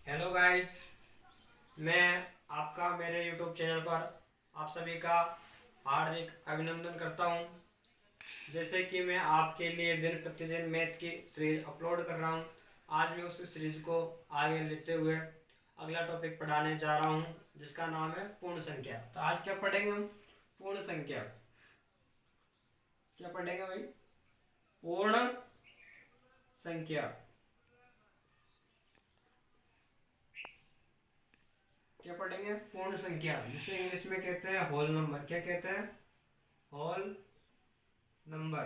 Hello guys, मैं आपका मेरे यूट्यूब चैनल पर आप सभी का हार्दिक अभिनंदन करता हूं। जैसे कि मैं आपके लिए दिन प्रतिदिन मैथ की सीरीज अपलोड कर रहा हूं। आज मैं उस सीरीज को आगे लेते हुए अगला टॉपिक पढ़ाने जा रहा हूं, जिसका नाम है पूर्ण संख्या। तो आज क्या पढ़ेंगे हम? पूर्ण संख्या। क्या पढ़ेंगे भाई? पूर्ण संख्या। क्या पढ़ेंगे? पूर्ण संख्या, जिसे इंग्लिश में कहते हैं होल नंबर। क्या कहते हैं? Whole number.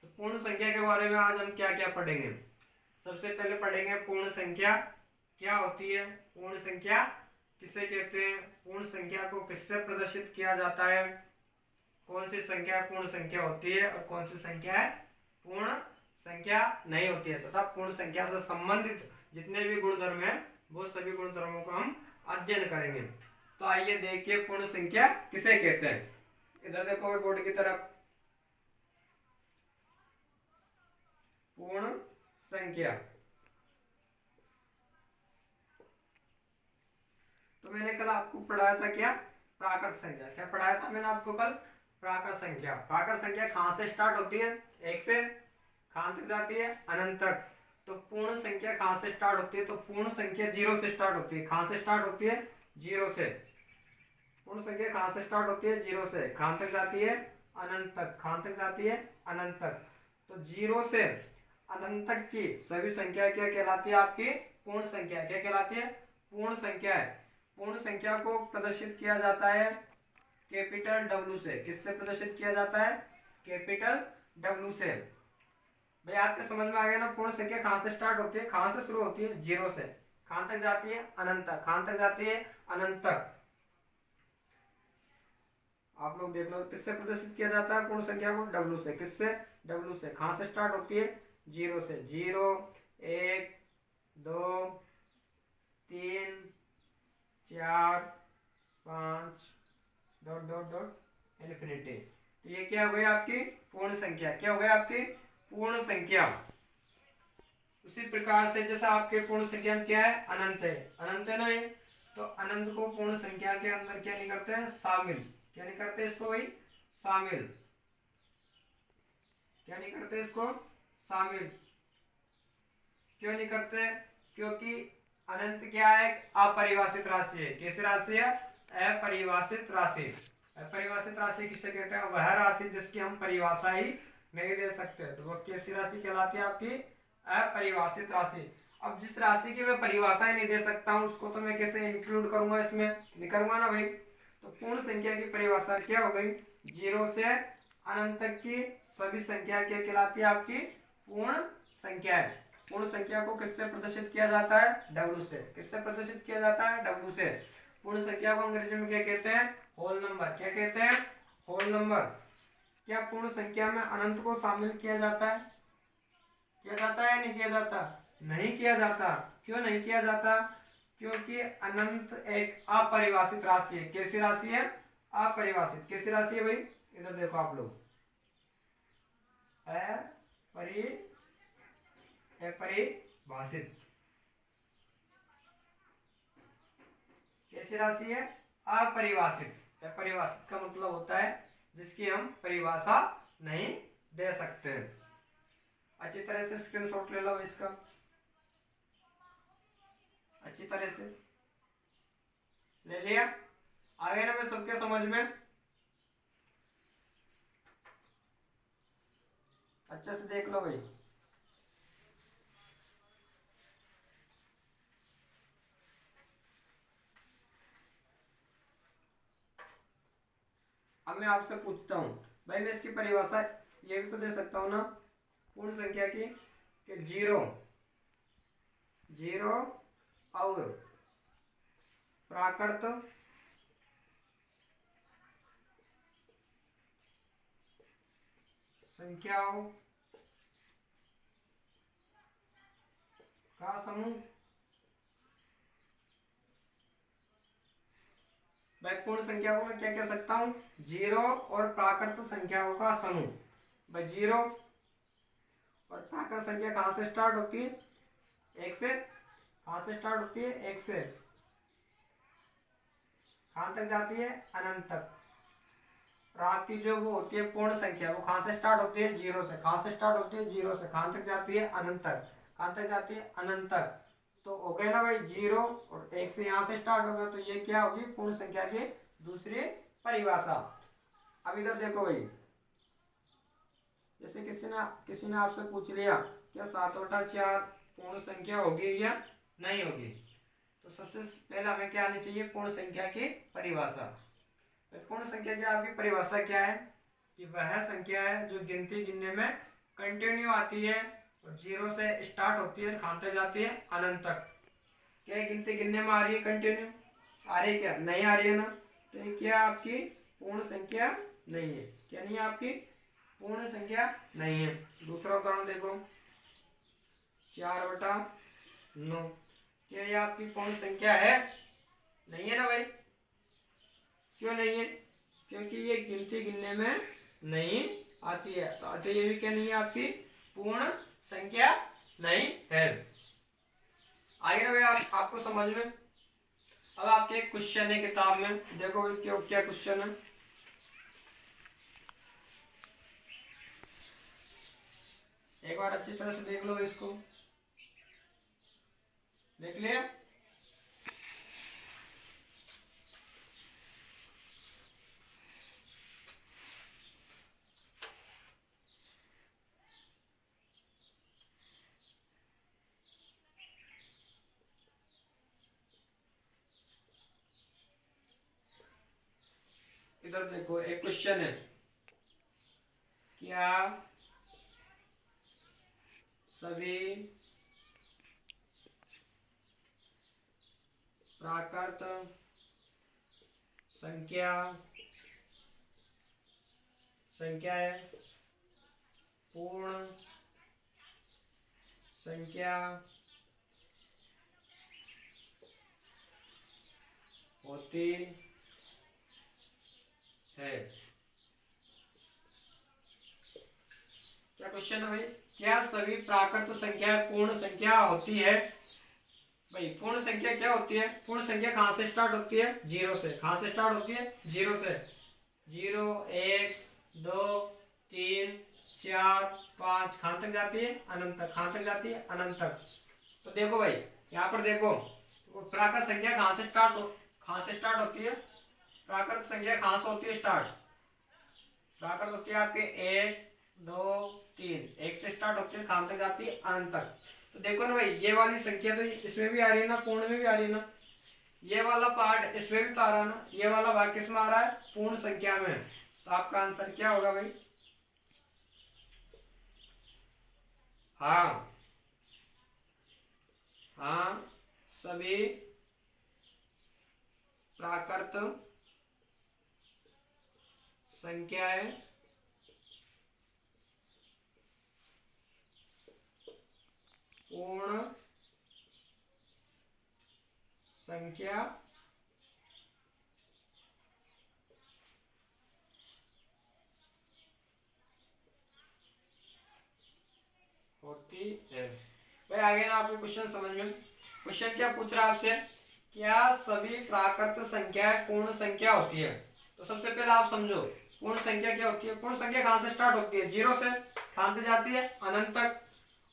तो पूर्ण संख्या के बारे में आज हम क्या क्या पढ़ेंगे? सबसे पहले पढ़ेंगे पूर्ण संख्या क्या होती है, पूर्ण संख्या किसे कहते हैं, पूर्ण संख्या को किससे प्रदर्शित किया जाता है, कौन सी संख्या पूर्ण संख्या होती है और कौन सी संख्या है पूर्ण संख्या नहीं होती है, तथा पूर्ण संख्या से संबंधित जितने भी गुणधर्म हैं वो सभी गुणधर्मों को हम अध्ययन करेंगे। तो आइए देखिए पूर्ण संख्या किसे कहते हैं। इधर देखो बोर्ड की तरफ, पूर्ण संख्या। तो मैंने कल आपको पढ़ाया था क्या? प्राकृत संख्या। क्या पढ़ाया था मैंने आपको कल? प्राकृत संख्या। प्राकृत संख्या कहां से स्टार्ट होती है? एक से कहां तक जाती है? अनंत तक। तो पूर्ण संख्या कहां से स्टार्ट होती है? तो पूर्ण संख्या जीरो से स्टार्ट होती है। कहां से स्टार्ट होती है? जीरो से। पूर्ण संख्या कहां से स्टार्ट होती है? जीरो से। कहां तक जाती है? अनंत तक। कहां तक जाती है? अनंत तक। तो जीरो से अनंत तक की सभी संख्या क्या कहलाती है? आपकी पूर्ण संख्या। क्या कहलाती है? पूर्ण संख्या है। पूर्ण संख्या को प्रदर्शित किया जाता है कैपिटल डब्ल्यू से। किससे प्रदर्शित किया जाता है? कैपिटल डब्ल्यू से। भाई आपके समझ में आ गया ना? पूर्ण संख्या कहां से स्टार्ट होती है, कहां से शुरू होती है? जीरो से। कहां तक जाती है? अनंत तक। कहां तक जाती है? अनंत तक। आप लोग देख लो किससे प्रदर्शित किया जाता है पूर्ण संख्या को? डब्ल्यू से। किससे? डब्ल्यू से। कहां से स्टार्ट होती है? जीरो से। जीरो, एक, दो, तीन, चार, पांच, डॉट डॉट डॉट इन्फिनिटी। तो ये क्या हो गई आपकी पूर्ण संख्या। क्या हो गई आपकी पूर्ण संख्या। उसी प्रकार से जैसा आपके पूर्ण संख्या में क्या है? अनंत है। अनंत है ना ये? तो अनंत को पूर्ण संख्या के अंदर क्या नहीं करते हैं? शामिल। क्या नहीं करते इसको भाई? शामिल। क्या नहीं करते इसको? शामिल। क्यों नहीं करते? क्योंकि अनंत क्या है? अपरिभाषित राशि है। कैसी राशि है? अपरिभाषित राशि। अपरिभाषित राशि किससे कहते हैं? वह राशि जिसकी हम परिभाषा ही नहीं दे सकते, तो वह कैसी राशि कहलाती है? आपकी अपरिभाषित राशि। अब जिस राशि की मैं परिभाषा ही नहीं दे सकता हूं, उसको तो मैं कैसे इंक्लूड करूंगा इसमें? नहीं करूंगा ना भाई। तो पूर्ण संख्या की परिभाषा क्या हो गई? जीरो से अनंत तक की सभी संख्या क्या कहलाती है? आपकी पूर्ण संख्या है। पूर्ण संख्या को किससे प्रदर्शित किया जाता है? डब्ल्यू से। किससे प्रदर्शित किया जाता है? डब्ल्यू से। पूर्ण संख्या को अंग्रेजी में क्या कहते हैं? Whole number. क्या कहते हैं? Whole number. क्या पूर्ण संख्या में अनंत को शामिल किया जाता है? किया जाता है या नहीं किया जाता? नहीं किया जाता। क्यों नहीं किया जाता? क्योंकि अनंत एक अपरिभाषित राशि है। कैसी राशि है? अपरिभाषित। कैसी राशि है भाई? इधर देखो आप लोग, अपरिभाषित। कैसी राशि है? अपरिभाषित। अपरिभाषित का मतलब होता है जिसकी हम परिभाषा नहीं दे सकते। अच्छी तरह से स्क्रीनशॉट ले लो इसका, अच्छी तरह से ले लिया। आ गया ना मैं सबके समझ में? अच्छे से देख लो भाई। अब मैं आपसे पूछता हूं भाई, मैं इसकी परिभाषा ये भी तो दे सकता हूं ना पूर्ण संख्या की, कि जीरो, जीरो और प्राकृत संख्याओं का समूह। भाई पूर्ण संख्या को मैं क्या कह सकता हूं? जीरो और प्राकृत संख्याओं का समूह। भाई 0। और प्राकृत संख्या कहाँ से स्टार्ट होती है? 1 से। कहाँ से स्टार्ट होती है? 1 से। कहाँ तक जाती है? अनंत तक। और आपकी जो वो होती है पूर्ण संख्या, वो कहाँ से स्टार्ट होती है? 0 से। कहाँ से स्टार्ट होती है? 0 से। कहाँ तक जाती है? अनंत तक। कहाँ तक जाती है? अनंत तक। तो हो गया ना भाई 0 और 1 से यहाँ से स्टार्ट होगा, तो ये क्या होगी? पूर्ण संख्या की दूसरी परिभाषा। अब इधर देखो भाई, जैसे किसी ने आपसे पूछ लिया क्या 7/4 पूर्ण संख्या होगी या नहीं होगी, तो सबसे पहले हमें क्या आनी चाहिए? पूर्ण संख्या की परिभाषा। तो पूर्ण संख्या की आपकी परिभाषा क्या है? कि वह संख्या है जो गिनती गिनने में कंटिन्यू आती है और 0 से स्टार्ट होती है, कहाँ तक जाती है? अनंत तक। क्या गिनती गिनने में आ रही है? कंटिन्यू आ रही है क्या? नहीं आ रही है ना, तो ये क्या आपकी पूर्ण संख्या नहीं है। क्या नहीं है? आपकी पूर्ण संख्या नहीं है। दूसरा उदाहरण देखो, 4/9। क्या ये आपकी पूर्ण संख्या है? नहीं है ना भाई। क्यों नहीं है? क्योंकि ये गिनती गिनने में नहीं आती है, तो ये भी क्या नहीं है? आपकी पूर्ण संख्या नहीं है। आगे ना भाई आपको समझ में। अब आपके एक क्वेश्चन है किताब में, देखो भाई क्या क्या क्वेश्चन है। एक बार अच्छी तरह से देख लो इसको। देख लिया? इधर देखो एक क्वेश्चन है, क्या सभी प्राकृत संख्याएं पूर्ण संख्या होती है? क्या क्वेश्चन है भाई? क्या सभी प्राकृत संख्याएं पूर्ण संख्या होती है? भाई पूर्ण संख्या क्या होती है? पूर्ण संख्या कहाँ से स्टार्ट होती है? 0 से। कहाँ से स्टार्ट होती है? 0 से। 0 1 2 3 4 5 कहाँ तक जाती है? अनंत तक। कहाँ तक जाती है? अनंत तक। तो देखो भाई यहाँ पर देखो, प्राकृत संख्या कहाँ से स्टार्ट होती है? प्राकृत संख्या कहाँ से होती है स्टार्ट? प्राकृत होती है आपके 1 2 3, 1 से स्टार्ट होती है, कहाँ तक जाती है? अनंत तक। तो देखो ना भाई, ये वाली संख्या तो इसमें भी आ रही है ना, पूर्ण में भी आ रही है ना। ये वाला पार्ट इसमें भी तो आ रहा है ना, ये वाला भाग किस में आ रहा है? पूर्ण संख्या में। तो आपका आंसर क्या होगा भाई? हाँ हाँ, सभी प्राकृत संख्याएं पूर्ण संख्या होती है। भाई आगे ना आपके क्वेश्चन समझ में। क्वेश्चन क्या पूछ रहा है आपसे? क्या सभी प्राकृत संख्याएं पूर्ण संख्या होती है? तो सबसे पहले आप समझो पूर्ण संख्या क्या होती है। पूर्ण संख्या कहाँ से स्टार्ट होती है? 0 से। कहाँ तक जाती है? अनंत तक।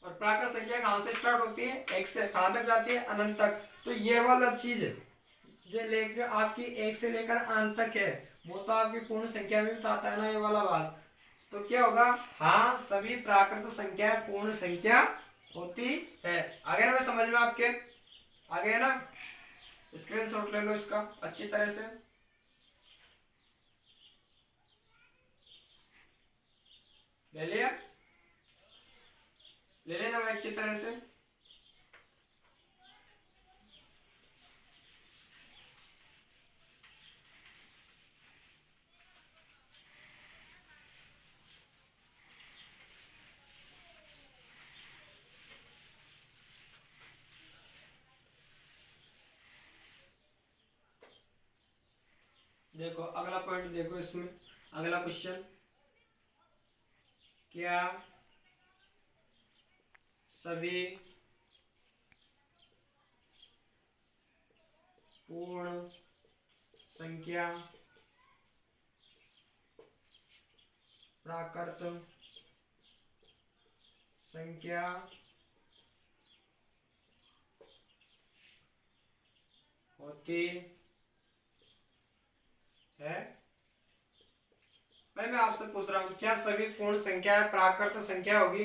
और प्राकृत संख्या कहाँ से स्टार्ट होती है? 1 से। कहाँ तक जाती है? अनंत तक। तो ये वाला चीज जो लेकर आपकी 1 से लेकर अनंत तक है, वो तो आपकी पूर्ण संख्या में तो आता है ना, ये वाला भाग। तो क्या होगा? हाँ, सभी प्राकृत संख्या पूर्ण संख्या होती है। आगे ना समझ में आपके? आगे है ना? स्क्रीनशॉट ले लो इसका अच्छी तरह से। ले लिया? ले लेना भाई अच्छी तरह से। देखो अगला पॉइंट देखो इसमें, अगला क्वेश्चन क्या सभी पूर्ण संख्या प्राकृत संख्या होती है? भाई मैं आपसे पूछ रहा हूं, क्या सभी पूर्ण संख्या प्राकृत संख्या होगी?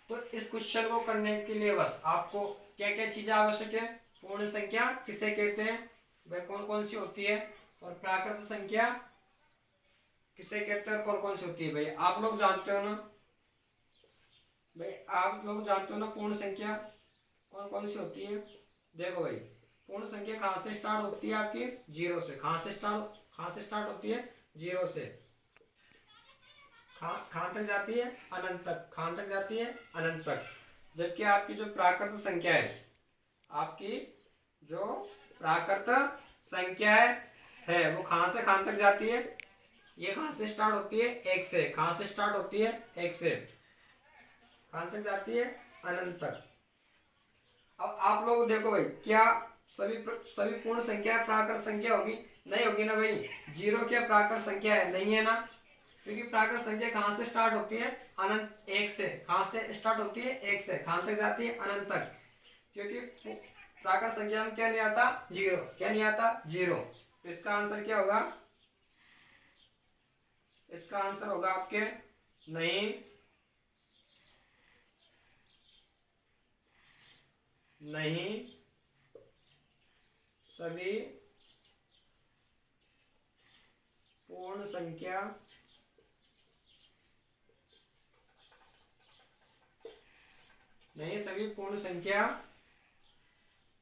तो इस क्वेश्चन को करने के लिए बस आपको क्या क्या चीजें आवश्यक है? पूर्ण संख्या किसे कहते हैं, वह कौन कौन सी होती है, और प्राकृत संख्या किसे कहते हैं और कौन कौन सी होती है? भाई आप लोग जानते हो ना, भाई आप लोग जानते हो ना पूर्ण संख्या कौन कौन सी होती है? देखो भाई, पूर्ण संख्या कहाँ से स्टार्ट होती है आपकी? जीरो से। कहाँ से स्टार्ट होती है? जीरो से। कहाँ तक जाती है? अनंत तक। कहाँ तक जाती है? अनंत तक। जबकि आपकी जो प्राकृत संख्या है, आपकी जो प्राकृत संख्या है वो कहाँ से कहाँ तक जाती है? ये कहाँ से स्टार्ट होती है? एक से। कहाँ से स्टार्ट होती है? एक से। कहाँ तक जाती है? अनंत तक। अब आप लोग देखो भाई, क्या सभी पूर्ण संख्या प्राकृत संख्या होगी? नहीं होगी ना भाई। जीरो क्या प्राकृत संख्या है? नहीं है ना, क्योंकि प्राकृत संख्या कहाँ से स्टार्ट होती है? अनंत। एक से। कहाँ से स्टार्ट होती है? एक से। कहाँ तक जाती है? अनंत तक। क्योंकि प्राकृत संख्या में क्या नहीं आता? जीरो। क्या नहीं आता? जीरो। तो इसका आंसर क्या होगा? इसका आंसर होगा आपके नहीं सभी पूर्ण संख्या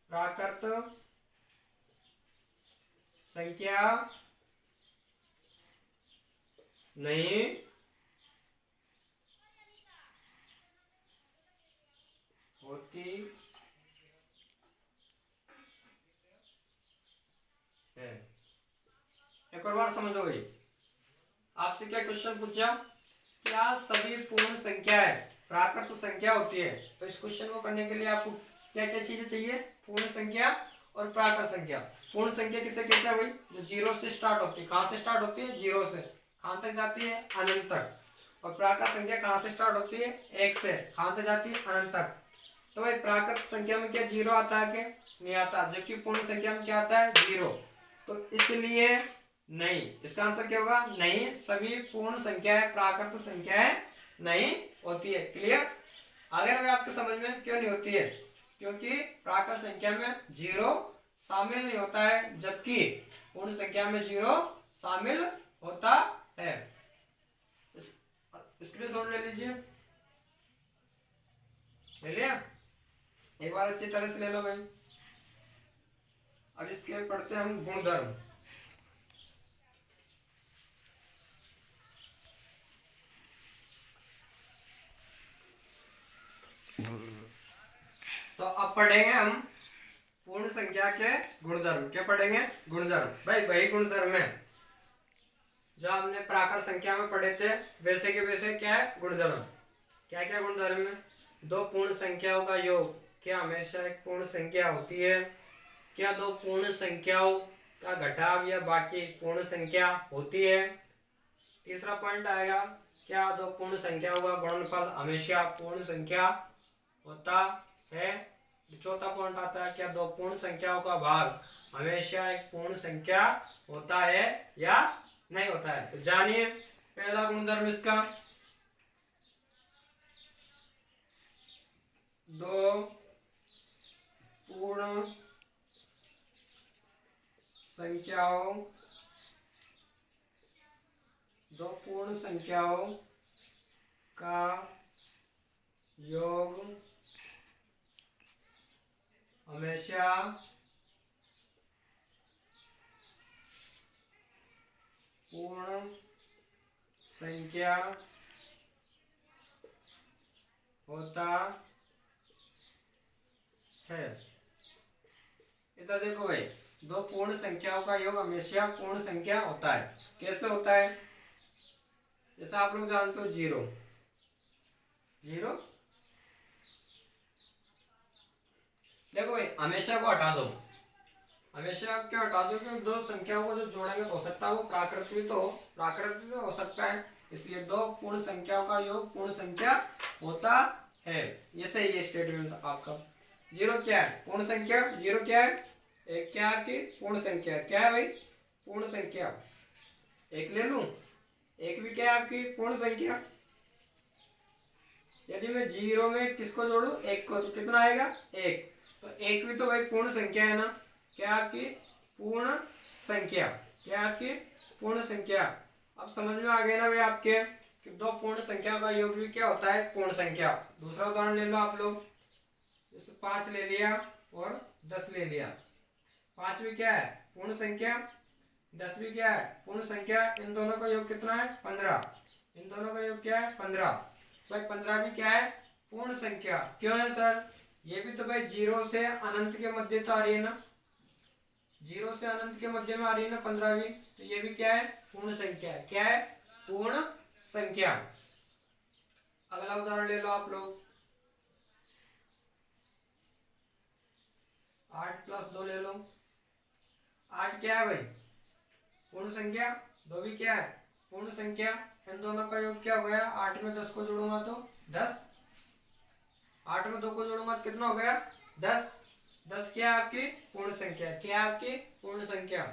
प्राकृत संख्या नहीं होती है। एक और बार समझो भाई, आपसे क्या क्वेश्चन पूछा? क्या सभी पूर्ण संख्याएं प्राकृत संख्या होती है? तो इस क्वेश्चन को करने के लिए आपको क्या क्या चीजें चाहिए? पूर्ण संख्या और प्राकृत संख्या। पूर्ण संख्या किसे कहते हैं भाई? जो जीरो से स्टार्ट होती है। कहाँ से स्टार्ट होती है? जीरो से। कहाँ तक जाती है? अनंत तक। और प्राकृत संख्या कहाँ से स्टार्ट होती है? एक से। कहाँ तक जाती है? अनंत तक। तो भाई प्राकृत संख्या में क्या जीरो आता है? क्या नहीं आता? जबकि पूर्ण संख्या में क्या आता है? जीरो। तो इसलिए नहीं, इसका आंसर क्या होगा? नहीं सभी पूर्ण संख्याएं प्राकृत संख्याएं नहीं होती है। क्लियर? अगर आपके समझ में क्यों नहीं होती है? क्योंकि प्राकृत संख्या में जीरो शामिल नहीं होता है, जबकि पूर्ण संख्या में जीरो शामिल होता है। स्क्रीनशॉट ले लीजिए। ले लिया? एक बार अच्छी तरह से ले लो भाई। अब इसके पढ़ते हैं हम गुणधर्म। तो अब पढ़ेंगे हम पूर्ण संख्या के गुणधर्म। क्या पढ़ेंगे? गुणधर्म। भाई वही गुणधर्म है जो हमने प्राकृत संख्या में पढ़े थे, वैसे के वैसे क्या है? गुणधर्म। क्या क्या गुणधर्म है? दो पूर्ण संख्याओं का योग क्या हमेशा एक पूर्ण संख्या होती है? क्या दो पूर्ण संख्याओं का घटाव या बाकी पूर्ण संख्या होती है? तीसरा पॉइंट आएगा, क्या दो पूर्ण संख्याओं का गुणनफल हमेशा पूर्ण संख्या होता है? चौथा पॉइंट आता है, क्या दो पूर्ण संख्याओं का भाग हमेशा एक पूर्ण संख्या होता है या नहीं होता है? तो जानिए पहला गुणधर्म इसका, दो पूर्ण संख्याओं का योग हमेशा पूर्ण संख्या होता है। इधर देखो भाई, दो पूर्ण संख्याओं का योग हमेशा पूर्ण संख्या होता है। कैसे होता है? जैसा आप लोग जानते हो जीरो, 0। देखो भाई हमेशा को हटा दो, हमेशा क्यों हटा दो, क्योंकि दो संख्याओं को जो जोड़ेंगे तो हो सकता है वो प्राकृतिक तो हो, प्राकृतिक तो हो सकता है, इसलिए दो पूर्ण संख्याओं का योग पूर्ण संख्या होता है। ये सही है स्टेटमेंट आपका। 0 क्या है? पूर्ण संख्या। 0 क्या है? एक क्या आपकी पूर्ण संख्या? क्या है भाई? पूर्ण संख्या। एक ले लूं, एक भी क्या है आपकी पूर्ण संख्या। यदि मैं 0 में किसको जोड़ू? 1 को, तो कितना आएगा? 1। तो 1 भी तो भाई पूर्ण संख्या है ना। क्या आपकी पूर्ण संख्या? क्या आपकी पूर्ण संख्या? अब समझ में आ गया ना भाई आपके कि दो पूर्ण संख्या का योग भी क्या होता है? पूर्ण संख्या। दूसरा उदाहरण ले लो आप लोग, जैसे 5 ले लिया और 10 ले लिया। 5 भी क्या है? पूर्ण संख्या। 10 भी क्या है? पूर्ण संख्या। इन दोनों का योग कितना है? 15। इन दोनों का योग क्या है? 15। भाई 15 भी क्या है? पूर्ण संख्या। क्यों है सर? ये भी तो भाई 0 से अनंत के मध्य तो आ रही है ना, 0 से अनंत के मध्य में आ रही है ना 15 भी, तो ये भी क्या है? पूर्ण संख्या। क्या है? पूर्ण संख्या। अगला उदाहरण ले लो आप लोग, 8 + 2 ले लो। 8 क्या है भाई? पूर्ण संख्या। 2 भी क्या है? पूर्ण संख्या। इन दोनों का योग क्या हो गया? 8 में 10 को जोड़ूंगा तो 10। 8 में 2 को जोड़ूंगा तो कितना हो गया? 10। 10 क्या है आपकी पूर्ण संख्या? क्या है आपकी पूर्ण संख्या?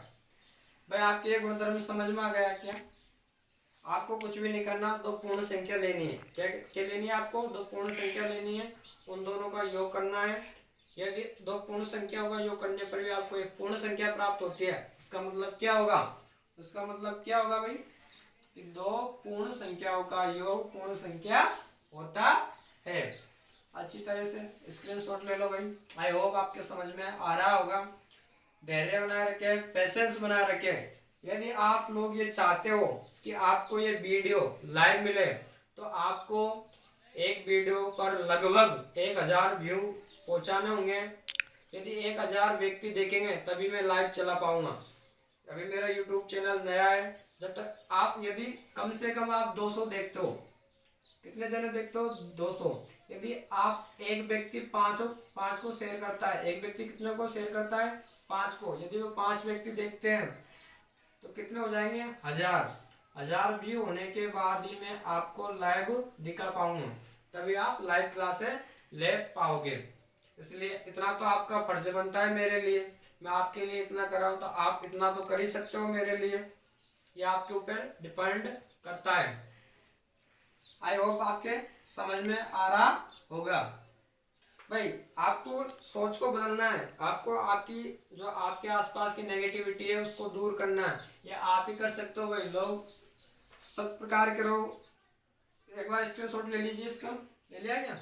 भाई आपके ये गुणधर्म समझ में आ गया क्या? आपको कुछ भी नहीं करना, दो पूर्ण संख्या लेनी है। क्या क्या लेनी है आपको? दो पूर्ण संख्या लेनी है, उन दोनों का योग करना है। यदि दो पूर्ण संख्याओं का योग करने पर भी आपको एक पूर्ण संख्या प्राप्त होती है, इसका मतलब क्या होगा? इसका मतलब क्या होगा भाई? कि दो पूर्ण संख्याओं का योग पूर्ण संख्या होता है। अच्छी तरह से स्क्रीनशॉट ले लो भाई। आई होप आपके समझ में आ रहा होगा। धैर्य बनाए रखे, पेशेंस बनाए रखे। यदि आप लोग ये चाहते हो कि आपको ये वीडियो लाइव मिले, तो आपको एक वीडियो पर लगभग 1000 व्यू पहुंचाने होंगे। यदि 1000 व्यक्ति देखेंगे तभी मैं लाइव चला पाऊंगा। अभी मेरा यूट्यूब चैनल नया है। जब तक आप यदि कम से कम आप 200 देखते हो, कितने जने देखते हो? 200। यदि आप एक व्यक्ति 5 को शेयर करता है, एक व्यक्ति कितने को शेयर करता है? 5 को। यदि वो 5 व्यक्ति देखते हैं तो कितने हो जाएंगे? 1000 व्यू होने के बाद ही मैं आपको लाइव दिखा पाऊंगा, तभी आप लाइव क्लासेस ले पाओगे। इसलिए इतना तो आपका फर्ज बनता है मेरे लिए। मैं आपके लिए इतना कर रहा हूं, तो आप इतना तो कर ही सकते हो मेरे लिए। ये आपके ऊपर डिपेंड करता है। आई होप आपके समझ में आ रहा होगा। भाई आपको सोच को बदलना है, आपको आपकी जो आपके आसपास की नेगेटिविटी है उसको दूर करना है। ये आप ही कर सकते हो भाई। लोग सब प्रकार के लोग, एक बार स्क्रीनशॉट ले लीजिए इसका। ले लिया क्या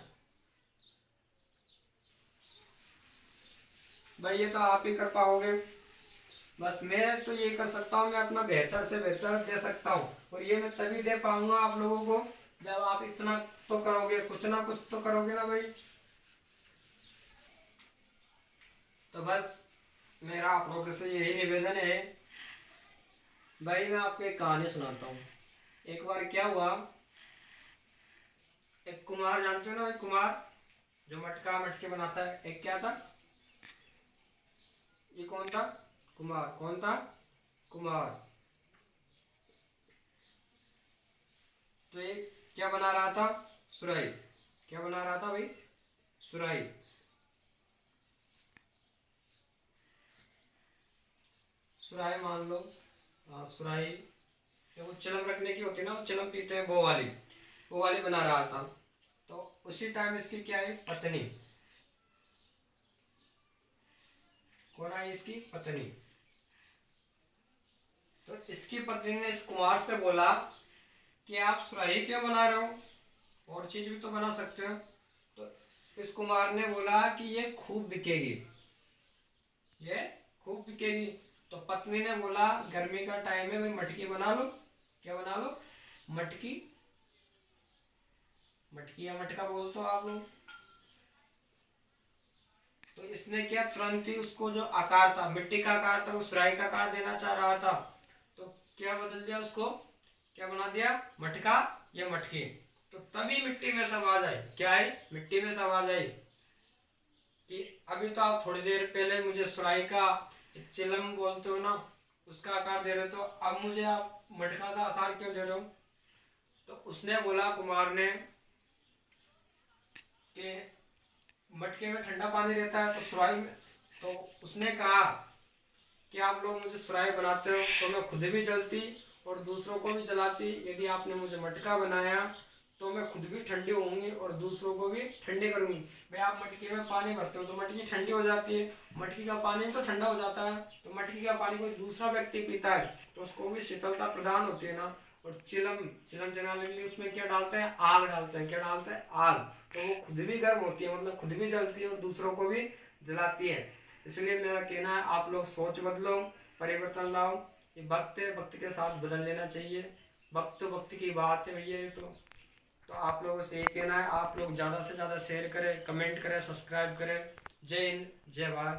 भाई? ये तो आप ही कर पाओगे। बस मैं तो ये कर सकता हूँ, मैं अपना बेहतर से बेहतर दे सकता हूँ, और ये मैं तभी दे पाऊंगा आप लोगों को जब आप इतना तो करोगे, कुछ ना कुछ तो करोगे ना भाई। तो बस मेरा आप लोगों से यही निवेदन है भाई। मैं आपको एक कहानी सुनाता हूँ। एक बार क्या हुआ, एक कुम्हार, जानते हो ना भाई कुम्हार, जो मटका मटके बनाता है। एक क्या था? ये कौन था? कुम्हार। कौन था? कुम्हार। तो ये क्या बना रहा था? सुराही। क्या बना रहा था भाई? सुराही। सुराही मान लो, सुराही वो चिलम रखने की होती है ना, वो चिलम पीते हैं, वो वाली बना रहा था। तो उसी टाइम इसकी क्या है? पत्नी। कौन आई? इसकी पत्नी। तो इसकी पत्नी ने इस कुमार से बोला कि आप सुराही क्यों बना रहे हो, और चीज भी तो बना सकते हो। तो इस कुमार ने बोला कि ये खूब बिकेगी, ये खूब बिकेगी। तो पत्नी ने बोला गर्मी का टाइम है, मैं मटकी बना लो। क्या बना लो? मटकी। मटकी या मटका बोलते हो आप लोग। तो इसने क्या, तुरंत ही उसको जो आकार था, मिट्टी का आकार था, उस राई का आकार देना चाह रहा था। तो क्या बदल दिया उसको? क्या बना दिया? मटका या मटकी। तो तभी मिट्टी में से आवाज आई। क्या आई? मिट्टी में से आवाज आई कि अभी तो आप थोड़ी देर पहले मुझे सुराही का चिलम बोलते हो ना, उसका आकार दे रहे हो, तो अब मुझे आप मटका का आकार क्यों दे रहे हो? तो उसने बोला, कुमार ने, कि मटके में ठंडा पानी रहता है तो सुराही में, तो उसने कहा कि आप लोग मुझे सुराही बनाते हो तो मैं खुद भी जलती और दूसरों को भी जलाती। यदि आपने मुझे मटका बनाया तो मैं खुद भी ठंडी होंगी और दूसरों को भी ठंडी करूंगी। भाई आप मटके में पानी भरते हो तो मटकी ठंडी हो जाती है, मटकी का पानी तो ठंडा हो जाता है, तो मटकी का पानी कोई दूसरा व्यक्ति पीता है तो उसको भी शीतलता प्रदान होती है ना। और चिलम चिलम जलाने के लिए उसमें क्या डालते हैं? आग डालते हैं। क्या डालते हैं? आग। तो वो खुद भी गर्म होती है, मतलब खुद भी जलती है और दूसरों को भी जलाती है। इसलिए मेरा कहना है, आप लोग सोच बदलो, परिवर्तन लाओ। ये वक्त है, वक्त के साथ बदल लेना चाहिए। वक्त वक्त की बात है भैया ये तो आप लोगों से ये कहना है, आप लोग ज़्यादा से ज़्यादा शेयर करें, कमेंट करें, सब्सक्राइब करें। जय हिंद, जय भारत।